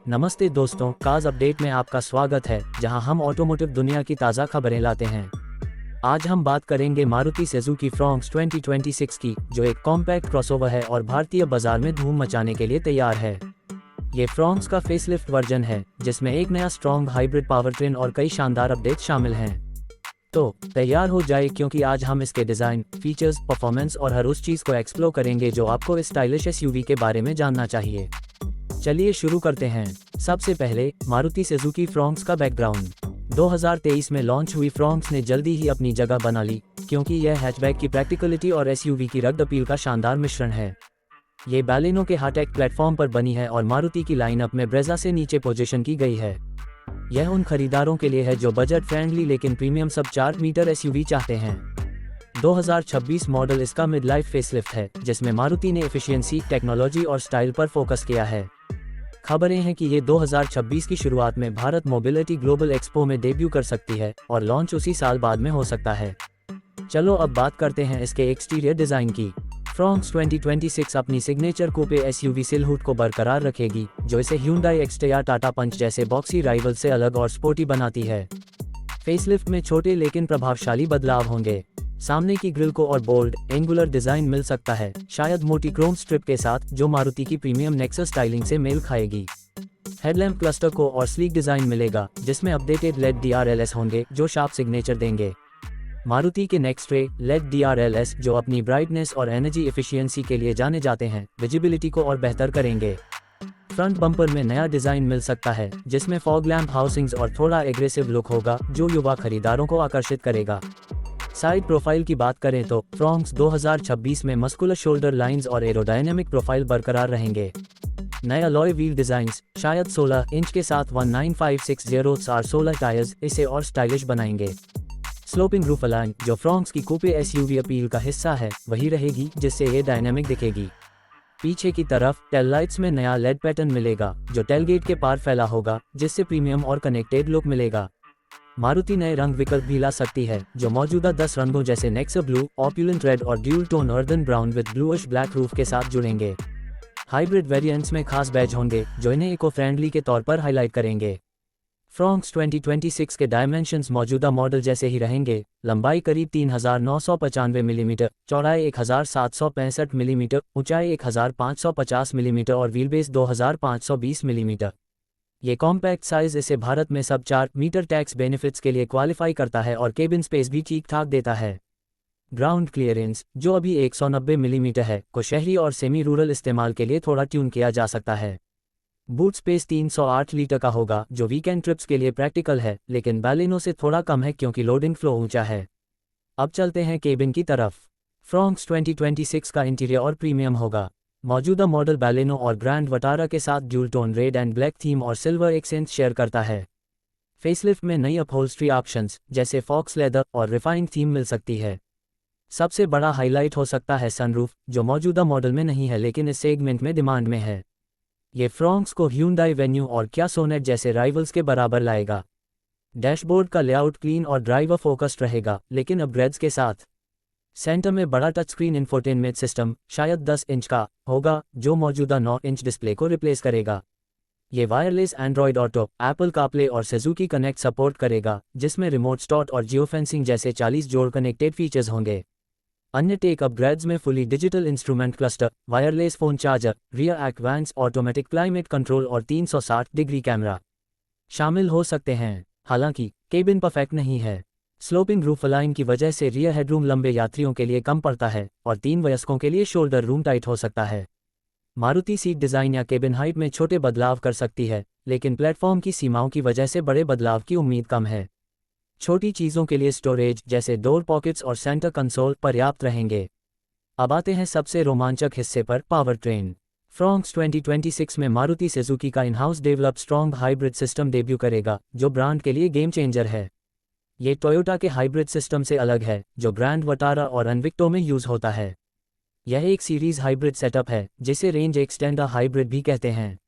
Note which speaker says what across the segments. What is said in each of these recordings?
Speaker 1: नमस्ते दोस्तों, cars update में आपका स्वागत है, जहां हम ऑटोमोटिव दुनिया की ताज़ा खबरें लाते हैं। आज हम बात करेंगे मारुति सुजुकी फ्रॉन्क्स 2026 की, जो एक कॉम्पैक्ट क्रॉसओवर है और भारतीय बाजार में धूम मचाने के लिए तैयार है। ये फ्रॉन्क्स का फेसलिफ्ट वर्जन है, जिसमें एक नया स्ट्रॉन्ग हाइब्रिड पावरट्रेन और कई शानदार अपडेट शामिल हैं। तो तैयार हो जाए, क्योंकि आज हम इसके डिज़ाइन, फीचर्स, परफॉर्मेंस और हर उस चीज़ को एक्सप्लोर करेंगे जो आपको इस स्टाइलिश एसयूवी के बारे में जानना चाहिए। चलिए शुरू करते हैं। सबसे पहले मारुति सुजुकी फ्रॉन्क्स का बैकग्राउंड। 2023 में लॉन्च हुई फ्रॉन्क्स ने जल्दी ही अपनी जगह बना ली, क्योंकि यह हैचबैक की प्रैक्टिकलिटी और एसयूवी की रग्ड अपील का शानदार मिश्रण है। ये बैलेनो के हार्टेक्ट प्लेटफॉर्म पर बनी है और मारुति की लाइनअप में ब्रेजा से नीचे पोजीशन की गई है। यह उन खरीदारों के लिए है जो बजट फ्रेंडली लेकिन प्रीमियम सब 4 मीटर एसयूवी चाहते हैं। 2026 मॉडल इसका मिड लाइफ फेसलिफ्ट है, जिसमें मारुति ने एफिशिएंसी, टेक्नोलॉजी और स्टाइल पर फोकस किया है। खबरें हैं कि ये 2026 की शुरुआत में भारत मोबिलिटी ग्लोबल एक्सपो में डेब्यू कर सकती है और लॉन्च उसी साल बाद में हो सकता है। चलो अब बात करते हैं इसके एक्सटीरियर डिज़ाइन की। फ्रॉन्क्स 2026 अपनी सिग्नेचर कूपे एसयूवी सिलहुड को बरकरार रखेगी, जो इसे Hyundai Xter या टाटा पंच जैसे बॉक्सी राइवल से अलग और स्पोर्टी बनाती है। फेसलिफ्ट में छोटे लेकिन प्रभावशाली बदलाव होंगे। सामने की ग्रिल को और बोल्ड, एंगुलर डिजाइन मिल सकता है, शायद मोटी क्रोम स्ट्रिप के साथ, जो मारुति की प्रीमियम नेक्सस स्टाइलिंग से मेल खाएगी। हेडलैम्प क्लस्टर को और स्लीक डिजाइन मिलेगा, जिसमें अपडेटेड लेड DRLS होंगे, जो शार्प सिग्नेचर देंगे। मारुति के नेक्स्ट्रे लेड DRLS, जो अपनी ब्राइटनेस और एनर्जी एफिशिएंसी के लिए जाने जाते हैं, विजिबिलिटी को और बेहतर करेंगे। फ्रंट बम्पर में नया डिजाइन मिल सकता है, जिसमें फॉग लैम्प हाउसिंग्स और थोड़ा एग्रेसिव लुक होगा, जो युवा खरीदारों को आकर्षित करेगा। साइड प्रोफाइल की बात करें तो फ्रॉन्क्स 2026 में मस्कुलर शोल्डर लाइंस और एरोडायनेमिक प्रोफाइल बरकरार रहेंगे। नए अलॉय व्हील डिजाइन्स, शायद 16 इंच के साथ 19560 R16 टायर्स, इसे और स्टाइलिश बनाएंगे। स्लोपिंग रूफ लाइन, जो फ्रॉन्क्स की कूपे एसयूवी अपील का हिस्सा है, वही रहेगी, जिससे ये डायनेमिक दिखेगी। पीछे की तरफ टेल लाइट्स में नया लेड पैटर्न मिलेगा, जो टेलगेट के पार फैला होगा, जिससे प्रीमियम और कनेक्टेड लुक मिलेगा। मारुति नए रंग विकल्प भी ला सकती है, जो मौजूदा 10 रंगों जैसे नेक्सा ब्लू, ऑप्युलेंट रेड और dual tone earthen brown with bluish black roof के साथ जुड़ेंगे। हाइब्रिड वेरिएंट्स में खास बैज होंगे, जो इन्हें इको फ्रेंडली के तौर पर हाईलाइट करेंगे। फ्रॉन्क्स 2026 के डायमेंशंस मौजूदा मॉडल जैसे ही रहेंगे। लंबाई करीब 3995 मिलीमीटर, चौड़ाई 1765 मिलीमीटर, ऊंचाई 1550 मिलीमीटर और व्हीलबेस 2520 मिलीमीटर। ये कॉम्पैक्ट साइज इसे भारत में सब 4 मीटर टैक्स बेनिफिट्स के लिए क्वालिफाई करता है और केबिन स्पेस भी ठीक ठाक देता है। ग्राउंड क्लियरेंस, जो अभी 190 मिलीमीटर है, को शहरी और सेमी रूरल इस्तेमाल के लिए थोड़ा ट्यून किया जा सकता है। बूट स्पेस 308 लीटर का होगा, जो वीकेंड ट्रिप्स के लिए प्रैक्टिकल है, लेकिन बैलेनो से थोड़ा कम है क्योंकि लोडिंग फ्लो ऊंचा है। अब चलते हैं केबिन की तरफ। फ्रॉन्क्स 2026 का इंटीरियर और प्रीमियम होगा। मौजूदा मॉडल बैलेनो और ग्रैंड वटारा के साथ dual tone red and black theme और सिल्वर एक्सेंट शेयर करता है। फेसलिफ्ट में नई अपहोल्स्ट्री ऑप्शंस, जैसे फॉक्स लेदर और रिफाइंड थीम मिल सकती है। सबसे बड़ा हाईलाइट हो सकता है सनरूफ, जो मौजूदा मॉडल में नहीं है लेकिन इस सेगमेंट में डिमांड में है। ये फ्रॉन्क्स को Hyundai वेन्यू और क्या सोनेट जैसे राइवल्स के बराबर लाएगा। डैशबोर्ड का लेआउट क्लीन और ड्राइवर फोकस्ड रहेगा, लेकिन अपग्रेड्स के साथ। सेंटर में बड़ा टच स्क्रीन इंफोटेनमेंट सिस्टम, शायद 10 इंच का, होगा, जो मौजूदा 9 इंच डिस्प्ले को रिप्लेस करेगा। ये wireless Android auto, Apple CarPlay और सुजुकी कनेक्ट सपोर्ट करेगा, जिसमें रिमोट स्टार्ट और जियोफेंसिंग जैसे 40 जोड़ कनेक्टेड फीचर्स होंगे। अन्य टेक अपग्रेड्स में fully digital instrument cluster, wireless phone charger, rear एक्ट वैंट्स, ऑटोमेटिक क्लाइमेट कंट्रोल और 360 डिग्री कैमरा शामिल हो सकते हैं। हालांकि केबिन परफेक्ट नहीं है। स्लोपिंग रूफ लाइन की वजह से रियर हेडरूम लंबे यात्रियों के लिए कम पड़ता है और 3 वयस्कों के लिए शोल्डर रूम टाइट हो सकता है। मारुति सीट डिज़ाइन या केबिन हाइट में छोटे बदलाव कर सकती है, लेकिन प्लेटफॉर्म की सीमाओं की वजह से बड़े बदलाव की उम्मीद कम है। छोटी चीज़ों के लिए स्टोरेज, जैसे डोर पॉकेट्स और सेंटर कंसोल, पर्याप्त रहेंगे। अब आते हैं सबसे रोमांचक हिस्से पर, पावर ट्रेन। फ्रॉन्क्स 2026 में मारुति सुजुकी का in house develop strong hybrid system debut करेगा, जो ब्रांड के लिए गेम चेंजर है। ये टोयोटा के हाइब्रिड सिस्टम से अलग है, जो ग्रैंड वटारा और इन्विक्टो में यूज होता है। यह एक सीरीज हाइब्रिड सेटअप है, जिसे रेंज एक्सटेंडर हाइब्रिड भी कहते हैं।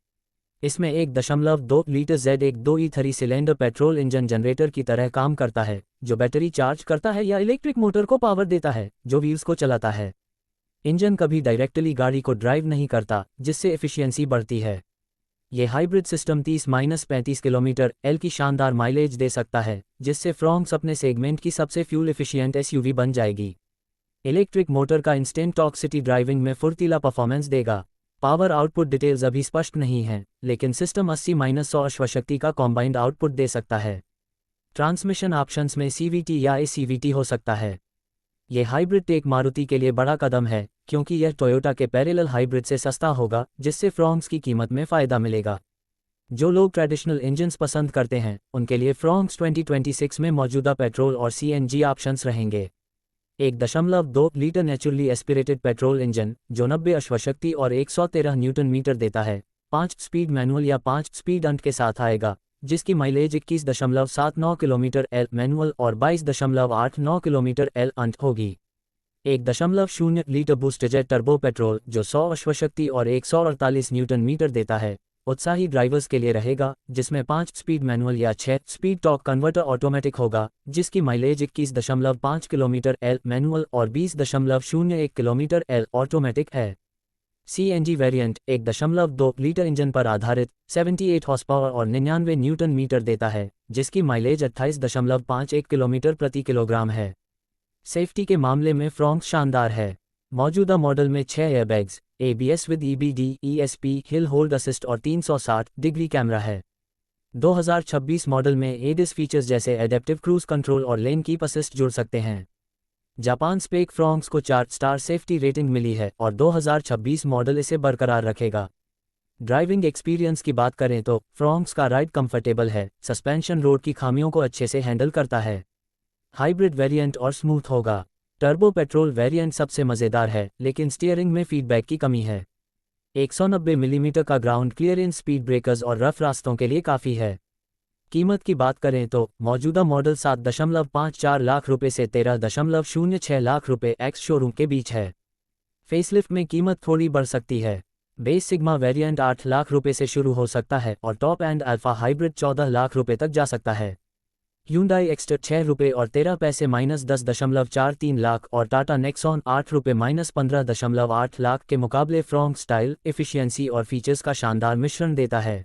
Speaker 1: इसमें 1.2 litre Z12E3 cylinder petrol engine generator की तरह काम करता है, जो बैटरी चार्ज करता है या इलेक्ट्रिक मोटर को पावर देता है, जो व्हील्स को चलाता है। इंजन कभी डायरेक्टली गाड़ी को ड्राइव नहीं करता, जिससे एफिशिएंसी बढ़ती है। ये हाइब्रिड सिस्टम 30-35 किलोमीटर एल की शानदार माइलेज दे सकता है, जिससे फ्रॉन्क्स अपने सेगमेंट की सबसे फ्यूल एफिशिएंट एसयूवी बन जाएगी। इलेक्ट्रिक मोटर का इंस्टेंट टॉर्क सिटी ड्राइविंग में फुर्तीला परफॉर्मेंस देगा। पावर आउटपुट डिटेल्स अभी स्पष्ट नहीं हैं, लेकिन सिस्टम 80-100 अश्वशक्ति का कॉम्बाइंड आउटपुट दे सकता है। ट्रांसमिशन ऑप्शंस में सीवीटी या एसीवीटी हो सकता है। ये हाइब्रिड टेक मारुति के लिए बड़ा कदम है, क्योंकि यह टोयोटा के पैरेलल हाइब्रिड से सस्ता होगा, जिससे फ्रॉन्क्स की कीमत में फ़ायदा मिलेगा। जो लोग ट्रेडिशनल इंजन्स पसंद करते हैं, उनके लिए फ्रॉन्क्स 2026 में मौजूदा पेट्रोल और सीएनजी ऑप्शंस रहेंगे। 1.2 litre naturally aspirated petrol engine, जो 90 अश्वशक्ति और 113 न्यूटन मीटर देता है, 5 स्पीड मैनुअल या 5 स्पीड अंट के साथ आएगा, जिसकी माइलेज 21.79 किलोमीटर एल मैनुअल और 22.89 किलोमीटर एल अंट होगी। 1.0 लीटर बूस्टजेट टर्बो पेट्रोल, जो 100 अश्वशक्ति और 148 न्यूटन मीटर देता है, उत्साही ड्राइवर्स के लिए रहेगा, जिसमें 5 स्पीड मैनुअल या 6 स्पीड टॉर्क कन्वर्टर ऑटोमेटिक होगा, जिसकी माइलेज 21.5 किलोमीटर एल मैनुअल और 20.01 किलोमीटर एल ऑटोमेटिक है। सीएनजी वेरिएंट 1.2 लीटर इंजन पर आधारित 78 हॉर्स पावर और 99 न्यूटन मीटर देता है, जिसकी माइलेज 28.51 किलोमीटर प्रति किलोग्राम है। सेफ्टी के मामले में फ्रॉन्क्स शानदार है। मौजूदा मॉडल में 6 airbags, ABS with EBD, ESP, hill hold assist और 360 डिग्री कैमरा है। 2026 मॉडल में ADAS फीचर्स जैसे एडेप्टिव क्रूज कंट्रोल और लेन कीप असिस्ट जुड़ सकते हैं। जापान स्पेक फ्रॉन्क्स को 4 स्टार सेफ्टी रेटिंग मिली है और 2026 मॉडल इसे बरकरार रखेगा। ड्राइविंग एक्सपीरियंस की बात करें तो फ्रॉन्क्स का राइड कंफर्टेबल है, सस्पेंशन रोड की खामियों को अच्छे से हैंडल करता है। हाइब्रिड वेरिएंट और स्मूथ होगा। टर्बो पेट्रोल वेरिएंट सबसे मज़ेदार है, लेकिन स्टीयरिंग में फीडबैक की कमी है। 190 मिलीमीटर का ग्राउंड क्लियरेंस स्पीड ब्रेकर्स और रफ रास्तों के लिए काफ़ी है। कीमत की बात करें तो मौजूदा मॉडल 7.54 लाख रुपए से 13.06 लाख रुपए एक्स शोरूम के बीच है। फेसलिफ्ट में कीमत थोड़ी बढ़ सकती है। बेस सिग्मा वेरिएंट 8 लाख रुपए से शुरू हो सकता है और top and alpha hybrid 14 lakh रुपए तक जा सकता है। Hyundai एक्स्टर 6 रुपए और 13 पैसे -10.43 लाख और टाटा नेक्सॉन 8 रुपए -15.8 लाख के मुकाबले फ्रॉन्क्स स्टाइल, एफिशिएंसी और फीचर्स का शानदार मिश्रण देता है।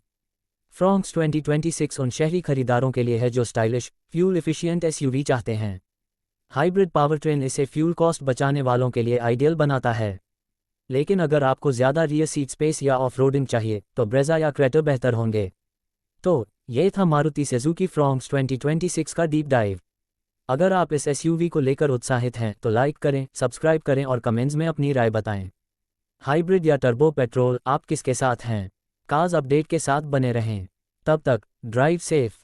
Speaker 1: फ्रॉन्क्स 2026 उन शहरी खरीदारों के लिए है जो स्टाइलिश, फ्यूल एफिशिएंट एसयूवी चाहते हैं। हाइब्रिड पावरट्रेन इसे फ्यूल कॉस्ट बचाने वालों के लिए आइडियल बनाता है। लेकिन अगर आपको ज़्यादा रियर सीट स्पेस या ऑफ रोडिंग चाहिए, तो ब्रेज़ा या क्रेटर बेहतर होंगे। तो ये था मारुति सुजुकी फ्रॉन्क्स 2026 का डीप डाइव। अगर आप इस एसयूवी को लेकर उत्साहित हैं तो लाइक करें, सब्सक्राइब करें और कमेंट्स में अपनी राय बताएं। हाइब्रिड या टर्बो पेट्रोल, आप किसके साथ हैं? कार्स अपडेट के साथ बने रहें। तब तक ड्राइव सेफ।